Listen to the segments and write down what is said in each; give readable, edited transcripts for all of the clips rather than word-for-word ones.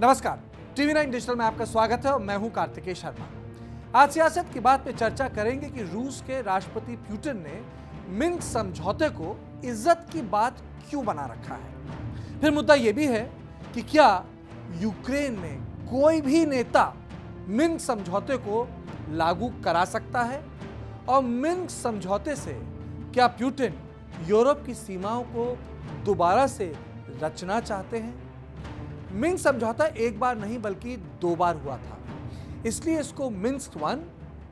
नमस्कार, TV 9 digital में आपका स्वागत है और मैं हूं कार्तिकेय शर्मा। आज सियासत की बात पे चर्चा करेंगे कि रूस के राष्ट्रपति पुतिन ने मिन्स्क समझौते को इज्जत की बात क्यों बना रखा है। फिर मुद्दा यह भी है कि क्या यूक्रेन में कोई भी नेता मिन्स्क समझौते को लागू करा सकता है और मिन्स्क समझौते से क्या पुतिन यूरोप की सीमाओं को दोबारा से रचना चाहते हैं। मिन्स्क समझौता एक बार नहीं बल्कि 2 बार हुआ था, इसलिए इसको मिन्स्क 1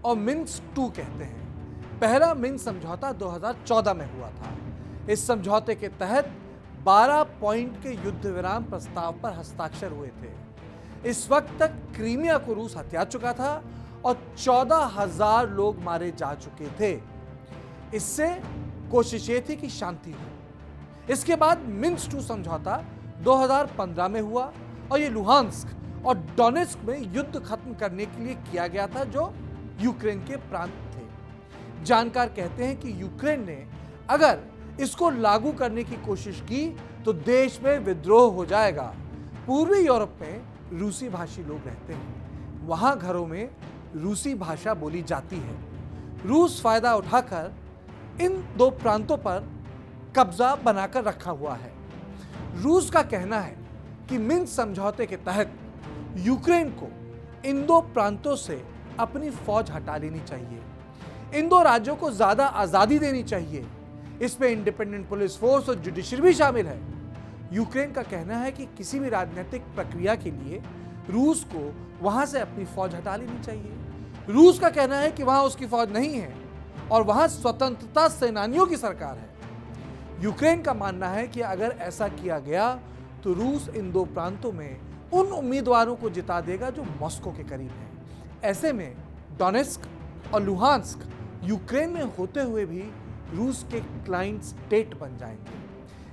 और मिन्स्क 2 कहते हैं। पहला मिन्स्क समझौता 2014 में हुआ था। इस समझौते के तहत 12 पॉइंट के युद्ध विराम प्रस्ताव पर हस्ताक्षर हुए थे। इस वक्त तक क्रीमिया को रूस हथिया चुका था और 14,000 लोग मारे जा चुके थे। इससे कोशिश ये थी कि शांति हो। इसके बाद मिन्स्क 2 समझौता 2015 में हुआ और ये लुहांस्क और डोनेट्स्क में युद्ध खत्म करने के लिए किया गया था, जो यूक्रेन के प्रांत थे। जानकार कहते हैं कि यूक्रेन ने अगर इसको लागू करने की कोशिश की तो देश में विद्रोह हो जाएगा। पूर्वी यूरोप में रूसी भाषी लोग रहते हैं, वहां घरों में रूसी भाषा बोली जाती है। रूस फायदा उठाकर इन 2 प्रांतों पर कब्जा बनाकर रखा हुआ है। रूस का कहना है कि मिन्स्क समझौते के तहत यूक्रेन को इन 2 प्रांतों से अपनी फौज हटा लेनी चाहिए। इन 2 राज्यों को ज्यादा आजादी देनी चाहिए। इसमें इंडिपेंडेंट पुलिस फोर्स और जुडिशरी भी शामिल है। यूक्रेन का कहना है कि किसी भी राजनीतिक प्रक्रिया के लिए रूस को वहां से अपनी फौज हटा लेनी चाहिए। रूस का कहना है कि वहां उसकी फौज नहीं है और वहां स्वतंत्रता सेनानियों की सरकार है। यूक्रेन का मानना है कि अगर ऐसा किया गया तो रूस इन 2 प्रांतों में उन उम्मीदवारों को जिता देगा जो मॉस्को के करीब हैं। ऐसे में डोनेट्स्क और लुहांस्क यूक्रेन में होते हुए भी रूस के क्लाइंट स्टेट बन जाएंगे,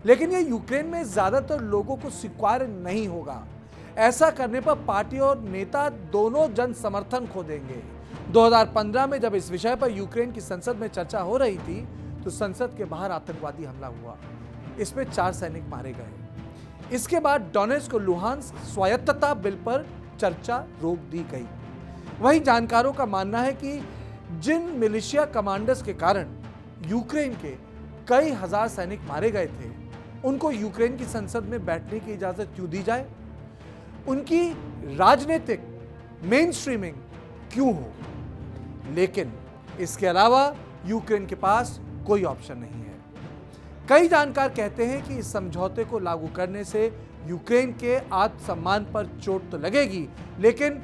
लेकिन ये यूक्रेन में ज्यादातर लोगों को स्वीकार्य नहीं होगा। ऐसा करने पर पार्टी और नेता दोनों जन समर्थन खो देंगे। 2015 में जब इस विषय पर यूक्रेन की संसद में चर्चा हो रही थी तो संसद के बाहर आतंकवादी हमला हुआ। इसमें 4 सैनिक मारे गए। इसके बाद डोनेट्स्क और लुहांस्क स्वायत्तता बिल पर चर्चा रोक दी गई। वहीं जानकारों का मानना है कि जिन मिलिशिया कमांडर्स के कारण यूक्रेन के कई हजार सैनिक मारे गए थे, उनको यूक्रेन की संसद में बैठने की इजाजत क्यों दी जाए, उनकी राजनीतिक मेनस्ट्रीमिंग क्यों हो। लेकिन इसके अलावा यूक्रेन के पास कोई ऑप्शन नहीं है। कई जानकार कहते हैं कि इस समझौते को लागू करने से यूक्रेन के आत्मसम्मान पर चोट तो लगेगी, लेकिन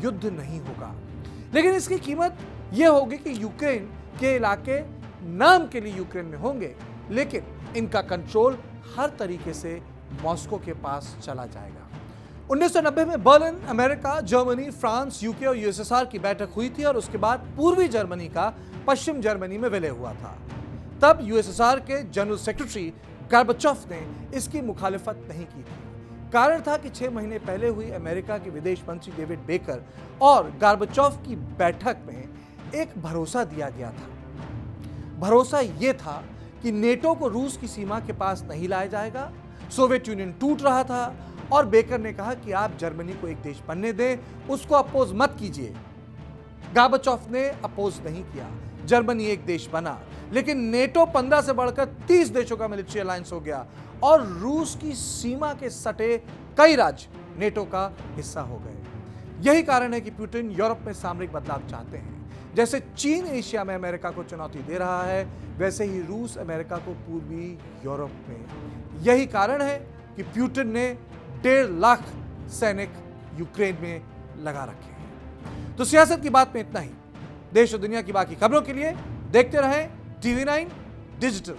युद्ध नहीं होगा। लेकिन इसकी कीमत यह होगी कि यूक्रेन के इलाके नाम के लिए यूक्रेन में होंगे, लेकिन इनका कंट्रोल हर तरीके से मॉस्को के पास चला जाएगा। 1990 में Berlin, America, Germany, France, UK और यूएसएसआर की बैठक हुई थी और उसके बाद पूर्वी जर्मनी का पश्चिम जर्मनी में विलय हुआ था। तब यूएसएसआर के जनरल सेक्रेटरी गार्बाचोव ने इसकी मुखालिफत नहीं की थी। कारण था कि 6 महीने पहले हुई अमेरिका के विदेश मंत्री डेविड बेकर और गार्बाचोव की बैठक में एक भरोसा दिया गया था। भरोसा यह था कि नेटो को रूस की सीमा के पास नहीं लाया जाएगा। सोवियत यूनियन टूट रहा था और बेकर ने कहा कि आप जर्मनी को एक देश बनने दें, उसको अपोज मत कीजिए। गार्बाचोव ने अपोज नहीं किया, जर्मनी एक देश बना, लेकिन नेटो 15 से बढ़कर 30 देशों का मिलिट्री अलायंस हो गया और रूस की सीमा के सटे कई राज्य नेटो का हिस्सा हो गए। यही कारण है कि पुतिन यूरोप में सामरिक बदलाव चाहते हैं। जैसे चीन एशिया में अमेरिका को चुनौती दे रहा है, वैसे ही रूस अमेरिका को पूर्वी यूरोप में। यही कारण है कि पुतिन ने 1.5 लाख सैनिक यूक्रेन में लगा रखे हैं। तो सियासत की बात में इतना ही। देश और दुनिया की बाकी खबरों के लिए देखते रहें टीवी 9 डिजिटल।